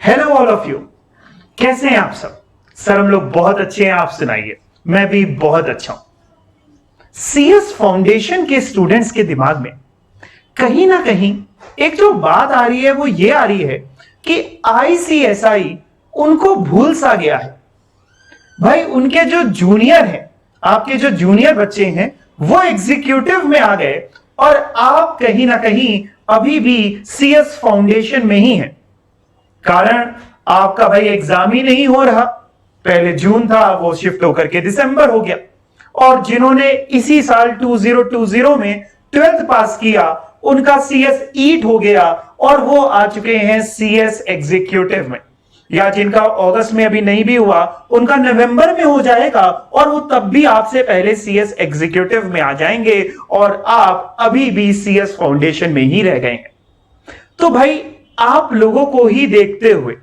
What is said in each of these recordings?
Hello all of you, कैसे हैं आप सब? सर हम लोग बहुत अच्छे हैं, आप सुनाइए। मैं भी बहुत अच्छा हूं। सीएस फाउंडेशन के स्टूडेंट्स के दिमाग में कहीं ना कहीं एक जो बात आ रही है वो ये आ रही है कि आईसीएसआई उनको भूल सा गया है। भाई उनके जो जूनियर हैं, आपके जो जूनियर बच्चे हैं वो एग्जीक्यूटिव में आ गए और आप कहीं ना कहीं अभी भी सीएस फाउंडेशन में ही हैं। कारण आपका भाई एग्जाम ही नहीं हो रहा। पहले जून था, वो शिफ्ट होकर के दिसंबर हो गया। और जिन्होंने इसी साल 2020 में 12th पास किया उनका सीएस ईट हो गया और वो आ चुके हैं सीएस एग्जीक्यूटिव में। या जिनका अगस्त में अभी नहीं भी हुआ उनका नवंबर में हो जाएगा और वो तब भी आपसे पहले सीएस एग्जीक्यूटिव में आ जाएंगे और आप अभी भी सीएस फाउंडेशन में ही रह गए हैं। तो भाई आप लोगों को ही देखते हुए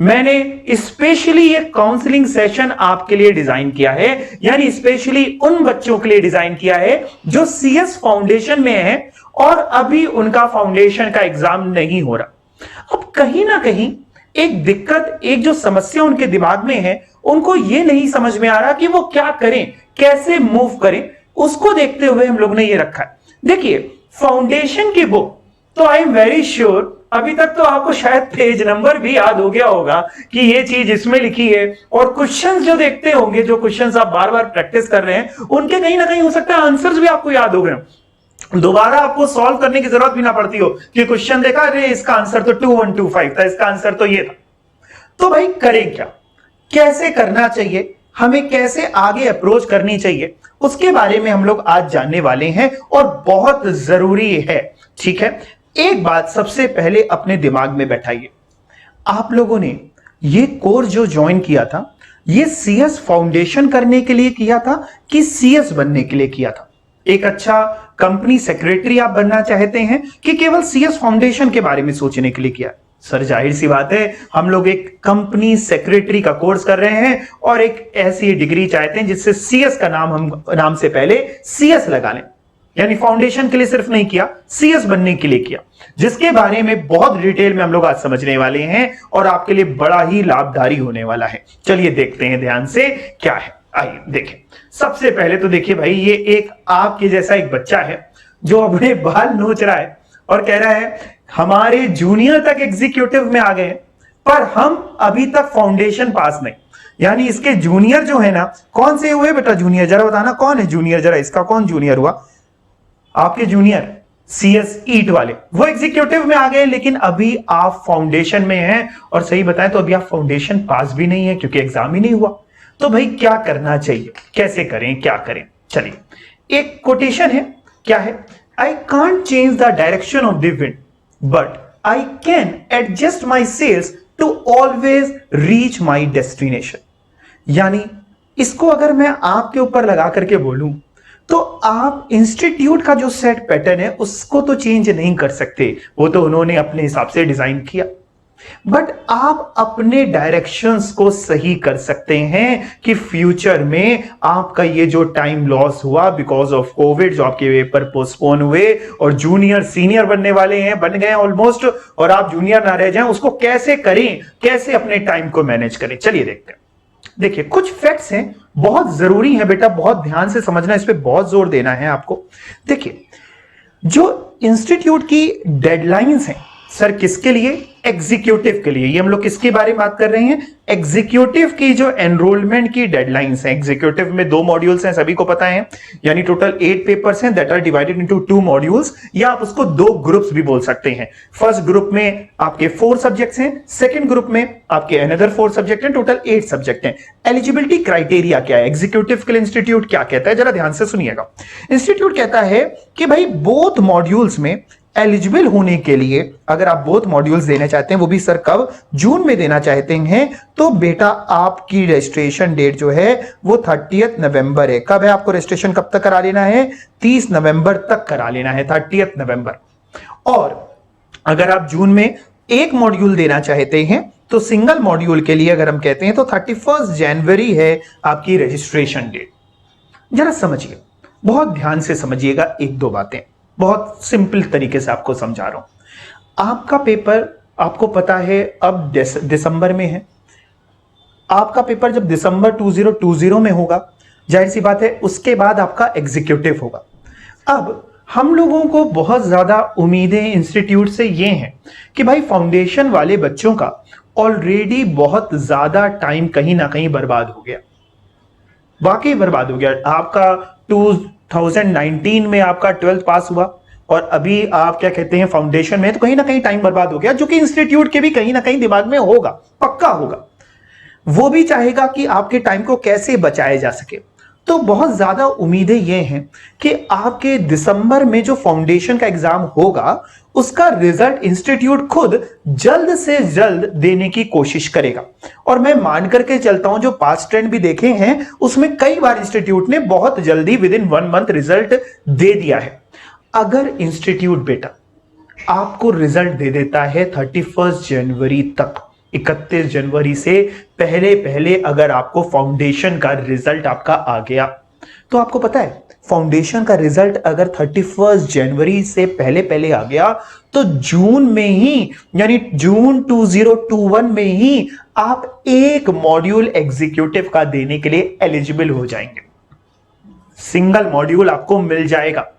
मैंने स्पेशली एक काउंसलिंग सेशन आपके लिए डिजाइन किया है, यानी स्पेशली उन बच्चों के लिए डिजाइन किया है जो सीएस फाउंडेशन में है और अभी उनका फाउंडेशन का एग्जाम नहीं हो रहा। अब कहीं ना कहीं एक दिक्कत, एक जो समस्या उनके दिमाग में है, उनको यह नहीं समझ में आ रहा कि वो क्या करें, कैसे मूव करें। उसको देखते हुए हम लोग ने ये रखा है। देखिए फाउंडेशन की बुक तो आई एम वेरी श्योर अभी तक तो आपको शायद पेज नंबर भी याद हो गया होगा कि ये चीज इसमें लिखी है। और क्वेश्चंस जो देखते होंगे, जो क्वेश्चंस आप बार बार प्रैक्टिस कर रहे हैं, उनके कहीं ना कहीं हो सकता है आंसर्स भी आपको याद हो गए। दोबारा आपको सॉल्व करने की जरूरत भी ना पड़ती हो कि क्वेश्चन देखा, अरे इसका आंसर तो 2125 था, इसका आंसर तो ये था। तो भाई करें क्या, कैसे करना चाहिए, हमें कैसे आगे अप्रोच करनी चाहिए, उसके बारे में हम लोग आज जानने वाले हैं और बहुत जरूरी है। ठीक है, एक बात सबसे पहले अपने दिमाग में बैठाइए। आप लोगों ने ये कोर्स जो ज्वाइन किया था, ये सीएस फाउंडेशन करने के लिए किया था कि सीएस बनने के लिए किया था? एक अच्छा कंपनी सेक्रेटरी आप बनना चाहते हैं कि केवल सीएस फाउंडेशन के बारे में सोचने के लिए किया? सर जाहिर सी बात है, हम लोग एक कंपनी सेक्रेटरी का कोर्स कर रहे हैं और एक ऐसी डिग्री चाहते हैं जिससे सीएस का नाम, हम नाम से पहले सीएस लगा लें। यानी फाउंडेशन के लिए सिर्फ नहीं किया, सीएस बनने के लिए किया, जिसके बारे में बहुत डिटेल में हम लोग आज समझने वाले हैं और आपके लिए बड़ा ही लाभकारी होने वाला है। चलिए देखते हैं ध्यान से क्या है। आइए देखें। सबसे पहले तो देखिए भाई, ये एक आपके जैसा एक बच्चा है जो अपने बाल नोच रहा है और कह रहा है हमारे जूनियर तक एग्जीक्यूटिव में आ गए पर हम अभी तक फाउंडेशन पास नहीं। यानी इसके जूनियर जो है ना, कौन से हुए बेटा जूनियर, जरा बताना कौन है जूनियर, जरा इसका कौन जूनियर हुआ? आपके जूनियर सीएस ईट वाले, वो एग्जीक्यूटिव में आ गए लेकिन अभी आप फाउंडेशन में हैं। और सही बताएं तो अभी आप फाउंडेशन पास भी नहीं है क्योंकि एग्जाम ही नहीं हुआ। तो भाई क्या करना चाहिए, कैसे करें, क्या करें? चलिए एक कोटेशन है, क्या है? I can't change the direction of the wind but I can adjust my sails to always reach my destination. यानी इसको अगर मैं आपके ऊपर लगा करके बोलूं तो आप इंस्टीट्यूट का जो सेट पैटर्न है उसको तो चेंज नहीं कर सकते, वो तो उन्होंने अपने हिसाब से डिजाइन किया, बट आप अपने डायरेक्शंस को सही कर सकते हैं कि फ्यूचर में आपका ये जो टाइम लॉस हुआ बिकॉज ऑफ कोविड, जो आपके पेपर पोस्टपोन हुए और जूनियर सीनियर बनने वाले हैं, बन गए ऑलमोस्ट, और आप जूनियर ना रह जाएं, उसको कैसे करें, कैसे अपने टाइम को मैनेज करें। चलिए देखते हैं। देखिए कुछ फैक्ट्स हैं, बहुत जरूरी है बेटा, बहुत ध्यान से समझना, इस पे बहुत जोर देना है आपको। देखिए जो इंस्टीट्यूट की डेडलाइंस हैं सर, किसके लिए? एग्जीक्यूटिव के लिए। ये हम लोग किसके बारे में बात कर रहे हैं? एग्जीक्यूटिव की जो एनरोलमेंट की डेडलाइंस हैं। एग्जीक्यूटिव में 2 मॉड्यूल्स हैं, सभी को पता है, यानी टोटल 8 पेपर्स हैं that are divided into 2 modules, या आप उसको 2 ग्रुप्स भी बोल सकते हैं। फर्स्ट ग्रुप में आपके 4 सब्जेक्ट्स हैं, सेकंड ग्रुप में आपके अनदर 4 सब्जेक्ट हैं, टोटल 8 सब्जेक्ट हैं। एलिजिबिलिटी क्राइटेरिया क्या है? एग्जीक्यूटिव के लिए इंस्टीट्यूट क्या कहता है, जरा ध्यान से सुनिएगा। इंस्टीट्यूट कहता है कि भाई बोथ मॉड्यूल्स में एलिजिबल होने के लिए, अगर आप बोथ मॉड्यूल्स देना चाहते हैं, वो भी सर कब? जून में देना चाहते हैं, तो बेटा आपकी रजिस्ट्रेशन डेट जो है वो 30 नवंबर है। कब है आपको रजिस्ट्रेशन, कब तक करा लेना है? 30 नवंबर तक करा लेना है, 30 नवंबर। और अगर आप जून में एक मॉड्यूल देना चाहते हैं तो सिंगल मॉड्यूल के लिए अगर हम कहते हैं तो 31 जनवरी है आपकी रजिस्ट्रेशन डेट। जरा समझिए, बहुत ध्यान से समझिएगा, 1-2 बातें बहुत सिंपल तरीके से आपको समझा रहा हूं। आपका पेपर आपको पता है अब दिसंबर में है, आपका पेपर जब दिसंबर 2020 में होगा, जाहिर सी बात है उसके बाद आपका एग्जीक्यूटिव होगा। अब हम लोगों को बहुत ज्यादा उम्मीदें इंस्टीट्यूट से ये हैं कि भाई फाउंडेशन वाले बच्चों का ऑलरेडी बहुत ज्यादा टाइम कहीं ना कहीं बर्बाद हो गया, वाकई बर्बाद हो गया। आपका 2019 में आपका 12th पास हुआ और अभी आप क्या कहते हैं फाउंडेशन में, तो कहीं ना कहीं टाइम बर्बाद हो गया, जो कि इंस्टीट्यूट के भी कहीं ना कहीं दिमाग में होगा, पक्का होगा। वो भी चाहेगा कि आपके टाइम को कैसे बचाया जा सके। तो बहुत ज्यादा उम्मीदें ये हैं कि आपके दिसंबर में जो फाउंडेशन का एग्जाम होगा उसका रिजल्ट इंस्टीट्यूट खुद जल्द से जल्द देने की कोशिश करेगा। और मैं मान करके चलता हूं, जो पास्ट ट्रेंड भी देखे हैं उसमें कई बार इंस्टीट्यूट ने बहुत जल्दी विद इन 1 मंथ रिजल्ट दे दिया है। अगर इंस्टीट्यूट बेटा आपको रिजल्ट दे देता है 31 जनवरी तक, 31 जनवरी से पहले पहले अगर आपको फाउंडेशन का रिजल्ट आपका आ गया, तो आपको पता है फाउंडेशन का रिजल्ट अगर 31 जनवरी से पहले पहले आ गया तो जून में ही, यानी जून 2021 में ही आप एक मॉड्यूल एग्जीक्यूटिव का देने के लिए एलिजिबल हो जाएंगे। सिंगल मॉड्यूल आपको मिल जाएगा,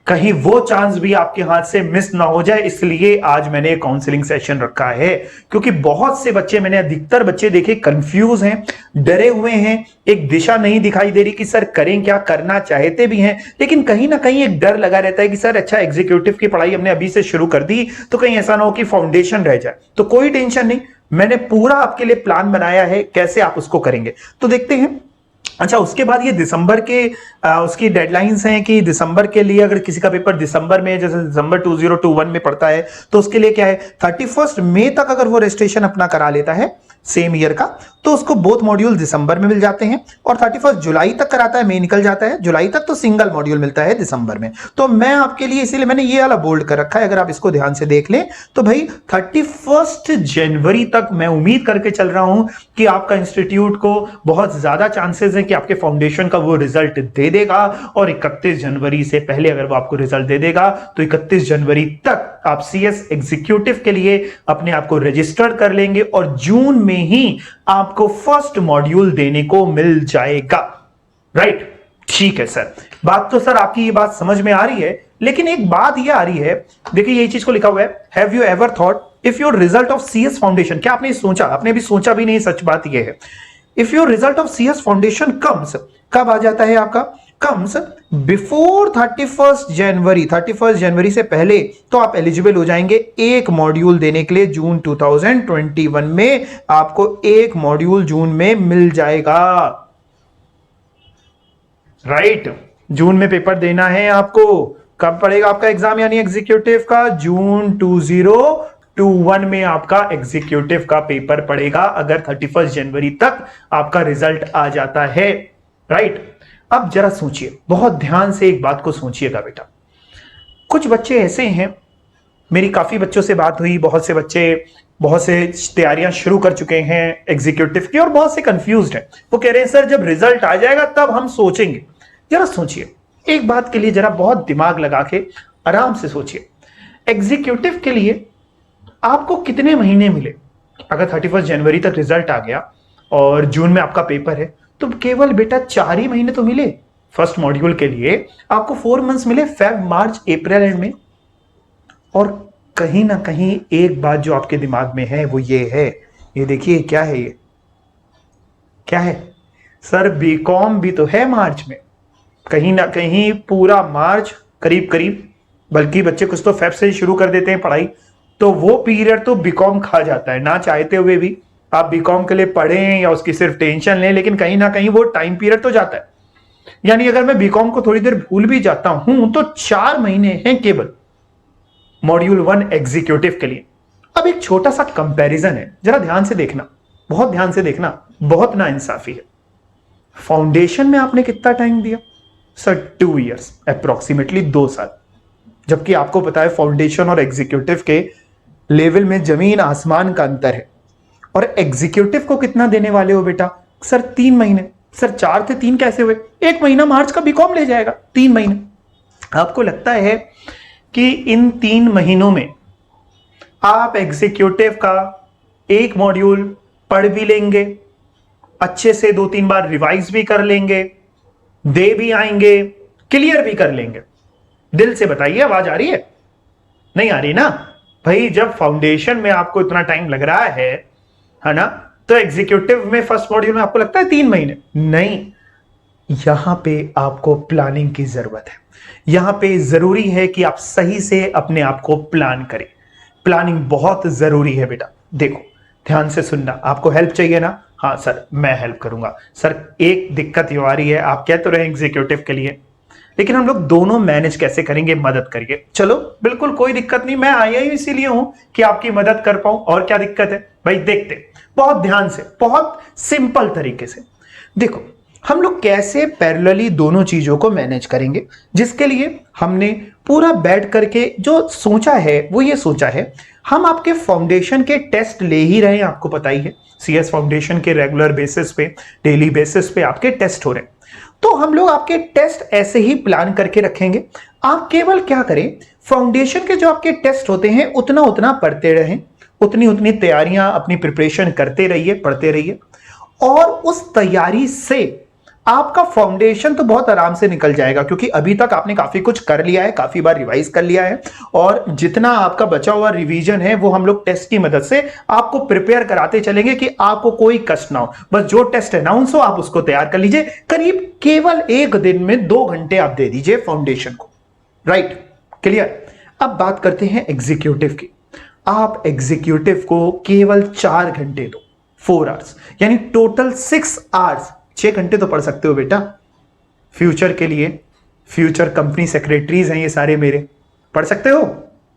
कहीं वो चांस भी आपके हाथ से मिस ना हो जाए। इसलिए आज मैंने काउंसलिंग सेशन रखा है, क्योंकि बहुत से बच्चे, मैंने अधिकतर बच्चे देखे कंफ्यूज हैं, डरे हुए हैं, एक दिशा नहीं दिखाई दे रही कि सर करें क्या, करना चाहते भी हैं लेकिन कहीं ना कहीं एक डर लगा रहता है कि सर अच्छा एग्जीक्यूटिव की पढ़ाई हमने अभी से शुरू कर दी तो कहीं ऐसा ना हो कि फाउंडेशन रह जाए। तो कोई टेंशन नहीं, मैंने पूरा आपके लिए प्लान बनाया है कैसे आप उसको करेंगे। तो देखते हैं। अच्छा, उसके बाद ये दिसंबर के उसकी डेडलाइंस हैं कि दिसंबर के लिए अगर किसी का पेपर दिसंबर में, जैसे दिसंबर 2021 में पड़ता है, तो उसके लिए क्या है 31 मई तक अगर वो रजिस्ट्रेशन अपना करा लेता है सेम ईयर का, तो उसको बोथ मॉड्यूल दिसंबर में मिल जाते हैं। और 31 जुलाई तक कराता है, मई निकल जाता है, जुलाई तक तो सिंगल मॉड्यूल मिलता है दिसंबर में। तो मैं आपके लिए इसीलिए मैंने ये वाला बोल्ड कर रखा है, अगर आप इसको ध्यान से देख लें तो भाई 31 जनवरी तक मैं उम्मीद करके चल रहा हूं कि आपका इंस्टीट्यूट को बहुत ज्यादा चांसेस है कि आपके फाउंडेशन का वो रिजल्ट दे देगा। और 31 जनवरी से पहले अगर वो आपको रिजल्ट दे देगा तो 31 जनवरी तक आप सीएस एग्जीक्यूटिव के लिए अपने आप को रजिस्टर कर लेंगे और जून में ही आपको फर्स्ट मॉड्यूल देने को मिल जाएगा। राइट, ठीक है सर। बात तो सर आपकी ये बात समझ में आ रही है, लेकिन एक बात ये आ रही है, देखिए यही चीज को लिखा हुआ है, have you ever thought if your result of CS foundation, क्या आपने सोचा, आपने भी सोचा भी नहीं, सच बात यह है, if your result of CS foundation comes, कब आ जाता है आपका, कम्स बिफोर 31 जनवरी, 31 जनवरी से पहले, तो आप एलिजिबल हो जाएंगे एक मॉड्यूल देने के लिए। जून 2021 में आपको एक मॉड्यूल जून में मिल जाएगा। राइट, जून में पेपर देना है आपको। कब पड़ेगा आपका एग्जाम यानी एग्जीक्यूटिव का, जून 2021 में आपका एग्जीक्यूटिव का पेपर पड़ेगा अगर 31 जनवरी तक आपका रिजल्ट आ जाता है। राइट, अब जरा सोचिए, बहुत ध्यान से एक बात को सोचिएगा बेटा। कुछ बच्चे ऐसे हैं, मेरी काफी बच्चों से बात हुई, बहुत से बच्चे बहुत से तैयारियां शुरू कर चुके हैं एग्जीक्यूटिव की और बहुत से कंफ्यूज्ड हैं। वो कह रहे हैं सर जब रिजल्ट आ जाएगा तब हम सोचेंगे। जरा सोचिए एक बात के लिए, जरा बहुत दिमाग लगा के आराम से सोचिए, एग्जीक्यूटिव के लिए आपको कितने महीने मिले? अगर 31 जनवरी तक रिजल्ट आ गया और जून में आपका पेपर है तो केवल बेटा 4 ही महीने तो मिले। फर्स्ट मॉड्यूल के लिए आपको 4 मंथ्स मिले, फेब, मार्च, अप्रैल एंड में। और कहीं ना कहीं एक बात जो आपके दिमाग में है वो ये है, ये देखिए क्या है, ये क्या है सर, बीकॉम भी तो है मार्च में, कहीं ना कहीं पूरा मार्च करीब करीब, बल्कि बच्चे कुछ तो फेब से ही शुरू कर देते हैं पढ़ाई, तो वो पीरियड तो बीकॉम खा जाता है। ना चाहते हुए भी आप बीकॉम के लिए पढ़ें या उसकी सिर्फ टेंशन लें, लेकिन कहीं ना कहीं वो टाइम पीरियड तो जाता है। यानी अगर मैं बीकॉम को थोड़ी देर भूल भी जाता हूं तो 4 महीने हैं केवल मॉड्यूल 1 एग्जीक्यूटिव के लिए। अब एक छोटा सा कंपैरिजन है, जरा ध्यान से देखना, बहुत ध्यान से देखना, बहुत ना इंसाफी है। फाउंडेशन में आपने कितना टाइम दिया सर? 2 इयर्स, अप्रोक्सीमेटली 2 साल। जबकि आपको पता है फाउंडेशन और एग्जीक्यूटिव के लेवल में जमीन आसमान का अंतर है। और एग्जीक्यूटिव को कितना देने वाले हो बेटा? सर 3 महीने। सर 4 थे 3 कैसे हुए? 1 महीना मार्च का बीकॉम ले जाएगा, 3 महीने। आपको लगता है कि इन 3 महीनों में आप एग्जीक्यूटिव का एक मॉड्यूल पढ़ भी लेंगे, अच्छे से 2-3 बार रिवाइज भी कर लेंगे, दे भी आएंगे, क्लियर भी कर लेंगे। दिल से बताइए, आवाज आ रही है? नहीं आ रही ना भाई? जब फाउंडेशन में आपको इतना टाइम लग रहा है ना, तो एग्जीक्यूटिव में फर्स्ट मॉड्यूल में आपको लगता है 3 महीने? नहीं, यहां पे आपको प्लानिंग की जरूरत है। यहां पे जरूरी है कि आप सही से अपने आप को प्लान करें। प्लानिंग बहुत जरूरी है बेटा। देखो ध्यान से सुनना, आपको हेल्प चाहिए ना? हाँ सर मैं हेल्प करूंगा। सर एक दिक्कत ये आ रही है, आप कह तो रहे एग्जीक्यूटिव के लिए, लेकिन हम लोग दोनों मैनेज कैसे करेंगे, मदद करिए। चलो बिल्कुल कोई दिक्कत नहीं, मैं आया ही इसीलिए हूं कि आपकी मदद कर पाऊं, और क्या दिक्कत है भाई? देखते बहुत ध्यान से, बहुत सिंपल तरीके से। देखो हम लोग कैसे पैरेलली दोनों चीजों को मैनेज करेंगे, जिसके लिए हमने पूरा बैठ करके जो सोचा है वो ये सोचा है, हम आपके फाउंडेशन के टेस्ट ले ही रहे हैं, आपको पता ही है सीएस फाउंडेशन के रेगुलर बेसिस पे, डेली बेसिस पे आपके टेस्ट हो रहे हैं। तो हम लोग आपके टेस्ट ऐसे ही प्लान करके रखेंगे। आप केवल क्या करें, फाउंडेशन के जो आपके टेस्ट होते हैं उतना उतना पढ़ते रहें, उतनी उतनी तैयारियां अपनी प्रिपरेशन करते रहिए, पढ़ते रहिए, और उस तैयारी से आपका फाउंडेशन तो बहुत आराम से निकल जाएगा, क्योंकि अभी तक आपने काफी कुछ कर लिया है, काफी बार रिवाइज कर लिया है, और जितना आपका बचा हुआ रिवीजन है वो हम लोग टेस्ट की मदद से आपको प्रिपेयर कराते चलेंगे कि आपको कोई कष्ट ना हो। बस जो टेस्ट अनाउंस हो आप उसको तैयार कर लीजिए। करीब केवल एक दिन में 2 घंटे आप दे दीजिए फाउंडेशन को। Right, clear? अब बात करते हैं एग्जीक्यूटिव की। आप एग्जीक्यूटिव को केवल 4 घंटे दो, 4 आवर्स, यानी टोटल 6 आवर्स। 6 घंटे तो पढ़ सकते हो बेटा फ्यूचर के लिए, फ्यूचर कंपनी सेक्रेटरीज हैं ये सारे मेरे, पढ़ सकते हो?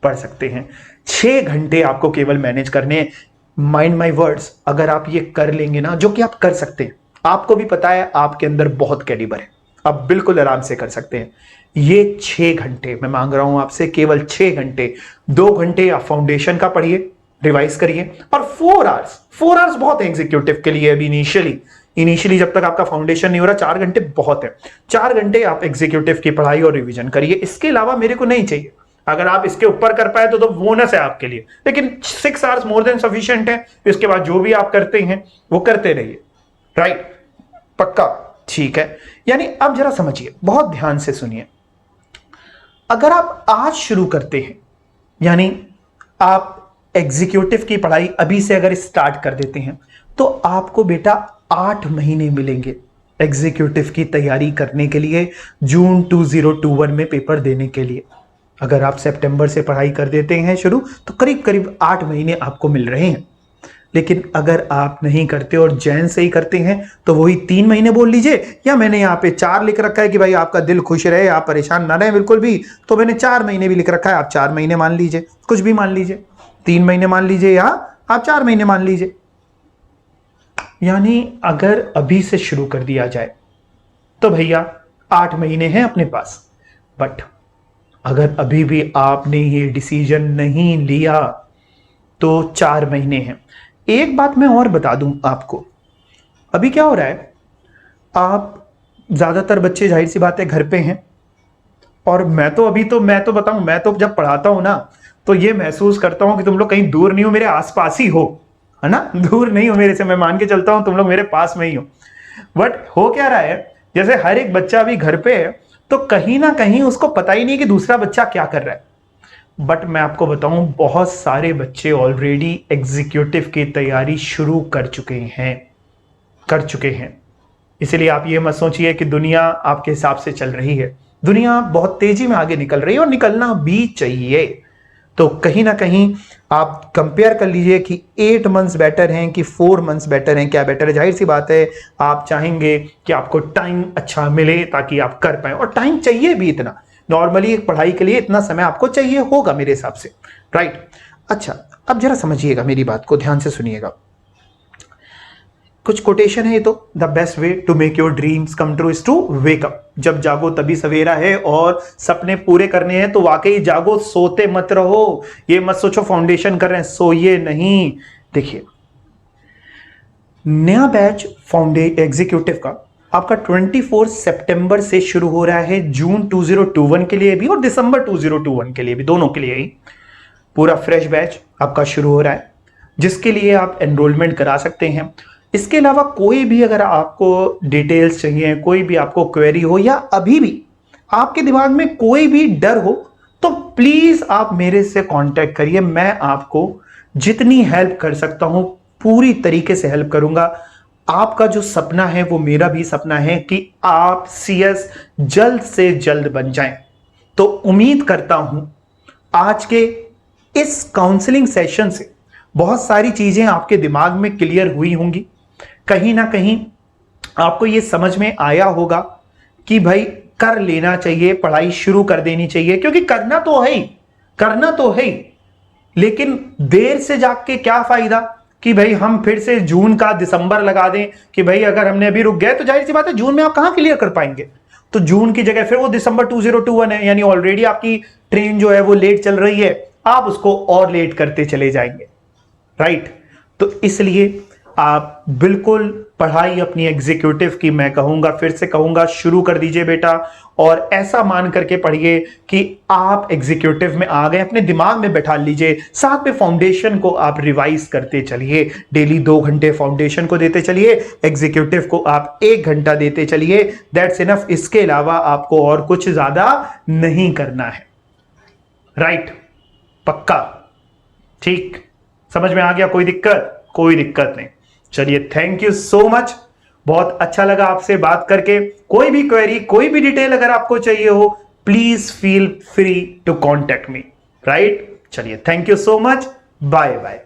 पढ़ सकते हैं। 6 घंटे आपको केवल मैनेज करने हैं। माइंड माई वर्ड्स, अगर आप ये कर लेंगे ना, जो कि आप कर सकते हैं, आपको भी पता है आपके अंदर बहुत कैलिबर है, आप बिल्कुल आराम से कर सकते हैं। ये 6 घंटे मैं मांग रहा हूं आपसे, केवल 6 घंटे। 2 घंटे आप फाउंडेशन का पढ़िए, रिवाइज करिए, और 4 आवर्स, 4 आवर्स बहुत है एग्जीक्यूटिव के लिए अभी इनिशियली जब तक आपका फाउंडेशन नहीं हो रहा। 4 घंटे बहुत है। 4 घंटे आप एग्जीक्यूटिव की पढ़ाई और रिवीजन करिए, इसके अलावा मेरे को नहीं चाहिए। अगर आप इसके ऊपर कर पाए तो बोनस है आपके लिए, लेकिन 6 आवर्स मोर देन सफिशिएंट है। इसके बाद जो भी आप करते हैं वो करते रहिए। राइट, पक्का? ठीक है। यानी अब जरा समझिए, बहुत ध्यान से सुनिए। अगर आप आज शुरू करते हैं, यानी आप एग्जीक्यूटिव की पढ़ाई अभी से अगर स्टार्ट कर देते हैं, तो आपको बेटा 8 महीने मिलेंगे एग्जीक्यूटिव की तैयारी करने के लिए, जून 2021 में पेपर देने के लिए। अगर आप सितंबर से पढ़ाई कर देते हैं शुरू, तो करीब करीब 8 महीने आपको मिल रहे हैं। लेकिन अगर आप नहीं करते और जैन से ही करते हैं, तो वही 3 महीने बोल लीजिए, या मैंने यहाँ पे 4 लिख रखा है कि भाई आपका दिल खुश रहे, आप परेशान ना रहे बिल्कुल भी, तो मैंने 4 महीने भी लिख रखा है, आप 4 महीने मान लीजिए, कुछ भी मान लीजिए, 3 महीने मान लीजिए, या आप 4 महीने मान लीजिए। यानी अगर अभी से शुरू कर दिया जाए तो भैया 8 महीने हैं अपने पास। बट अगर अभी भी आपने ये डिसीजन नहीं लिया तो 4 महीने हैं। एक बात मैं और बता दूं आपको, अभी क्या हो रहा है, आप ज्यादातर बच्चे जाहिर सी बात है घर पे हैं, और मैं तो बताऊं, मैं तो जब पढ़ाता हूं ना, तो ये महसूस करता हूं कि तुम लोग कहीं दूर नहीं हो, मेरे आसपास ही हो, है ना? दूर नहीं हो मेरे से, मैं मान के चलता हूं तुम लोग मेरे पास में ही हो। बट हो क्या रहा है, जैसे हर एक बच्चा अभी घर पे है, तो कहीं ना कहीं उसको पता ही नहीं कि दूसरा बच्चा क्या कर रहा है। बट मैं आपको बताऊं, बहुत सारे बच्चे ऑलरेडी एग्जीक्यूटिव की तैयारी शुरू कर चुके हैं। इसलिए आप ये मत सोचिए कि दुनिया आपके हिसाब से चल रही है। दुनिया बहुत तेजी में आगे निकल रही है, और निकलना भी चाहिए। तो कहीं ना कहीं आप कंपेयर कर लीजिए कि 8 मंथ्स बेटर हैं कि 4 मंथ्स बेटर हैं, क्या बेटर है। जाहिर सी बात है आप चाहेंगे कि आपको टाइम अच्छा मिले ताकि आप कर पाए, और टाइम चाहिए भी इतना। नॉर्मली एक पढ़ाई के लिए इतना समय आपको चाहिए होगा मेरे हिसाब से। राइट, अच्छा अब जरा समझिएगा मेरी बात को, ध्यान से सुनिएगा। कुछ कोटेशन है ये तो, the best way to make your dreams come true is to wake up. जब जागो तभी सवेरा है, और सपने पूरे करने हैं तो वाकई जागो, सोते मत रहो। ये मत सोचो फाउंडेशन कर रहे हैं, सोइए नहीं। देखिए नया बैच एग्जीक्यूटिव का आपका 24 सितंबर से शुरू हो रहा है, जून 2021 के लिए भी और दिसंबर 2021 के लिए भी, दोनों के लिए ही। पूरा फ्रेश बैच आपका शुरू हो रहा है, जिसके लिए आप एनरोलमेंट करा सकते हैं। इसके अलावा कोई भी अगर आपको डिटेल्स चाहिए, कोई भी आपको क्वेरी हो, या अभी भी आपके दिमाग में कोई भी डर हो, तो प्लीज आप मेरे से कांटेक्ट करिए। मैं आपको जितनी हेल्प कर सकता हूं पूरी तरीके से हेल्प करूंगा। आपका जो सपना है वो मेरा भी सपना है कि आप सीएस जल्द से जल्द बन जाएं। तो उम्मीद करता हूं आज के इस काउंसलिंग सेशन से बहुत सारी चीजें आपके दिमाग में क्लियर हुई होंगी। कहीं ना कहीं आपको यह समझ में आया होगा कि भाई कर लेना चाहिए, पढ़ाई शुरू कर देनी चाहिए, क्योंकि करना तो है ही, करना तो है ही। लेकिन देर से जाग के क्या फायदा कि भाई हम फिर से जून का दिसंबर लगा दें कि भाई अगर हमने अभी रुक गए तो जाहिर सी बात है जून में आप कहां क्लियर कर पाएंगे। तो जून की जगह फिर वो दिसंबर 2021 है, यानी ऑलरेडी आपकी ट्रेन जो है वो लेट चल रही है, आप उसको और लेट करते चले जाएंगे, राइट। तो इसलिए आप बिल्कुल पढ़ाई अपनी एग्जीक्यूटिव की, मैं कहूंगा, फिर से कहूंगा, शुरू कर दीजिए बेटा। और ऐसा मान करके पढ़िए कि आप एग्जीक्यूटिव में आ गए, अपने दिमाग में बैठा लीजिए। साथ में फाउंडेशन को आप रिवाइज करते चलिए, डेली 2 घंटे फाउंडेशन को देते चलिए, एग्जीक्यूटिव को आप 1 घंटा देते चलिए। That's enough. इसके अलावा आपको और कुछ ज्यादा नहीं करना है, राइट। पक्का? ठीक, समझ में आ गया? कोई दिक्कत? कोई दिक्कत नहीं। चलिए, थैंक यू सो मच, बहुत अच्छा लगा आपसे बात करके। कोई भी क्वेरी, कोई भी डिटेल अगर आपको चाहिए हो, please feel free to contact me, right. चलिए, thank you so much, bye bye.